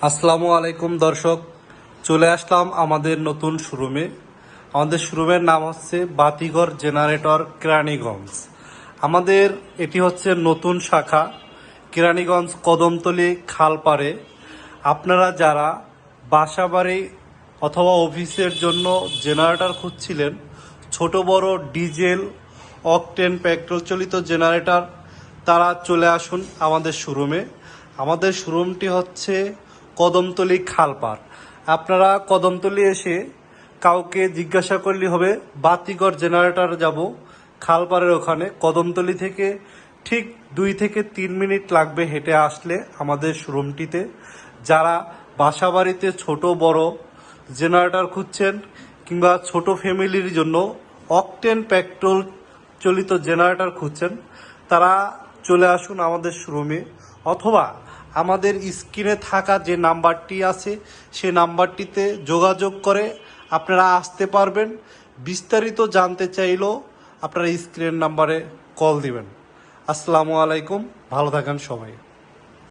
আসসালামু আলাইকুম দর্শক, চলে আসলাম আমাদের নতুন শোরুমে। আমাদের শোরুমের নাম হচ্ছে বাতিঘর জেনারেটর কেরানীগঞ্জ। আমাদের এটি হচ্ছে নতুন শাখা কেরানীগঞ্জ কদমতলী খালপাড়ে। আপনারা যারা বাসাবাড়ি অথবা অফিসের জন্য জেনারেটর খুঁজছিলেন, ছোট বড় ডিজেল অকটেন পেট্রোল চালিত জেনারেটর, তারা চলে আসুন আমাদের শোরুমে। আমাদের শোরুমটি হচ্ছে কদমতলী খালপাড়। আপনারা কদমতলী এসে কাউকে জিজ্ঞাসা করলে হবে বাতিঘর জেনারেটর যাব, খালপাড়ের ওখানে। কদমতলী থেকে ঠিক 2 থেকে 3 মিনিট লাগবে হেঁটে আসলে আমাদের শোরুমটিতে। যারা বাসাবাড়িতে ছোট বড় জেনারেটর খুঁজছেন কিংবা ছোট ফ্যামিলির জন্য অকটেন পেট্রোল চালিত জেনারেটর খুঁজছেন, তারা চলে আসুন আমাদের শোরুমে, অথবা আমাদের স্ক্রিনে থাকা যে নাম্বারটি আছে সেই নাম্বারটিতে যোগাযোগ করে আপনারা আসতে পারবেন। বিস্তারিত জানতে চাইলেও আপনারা স্ক্রিনের নাম্বারে কল দিবেন। আসসালামু আলাইকুম, ভালো থাকেন সবাই।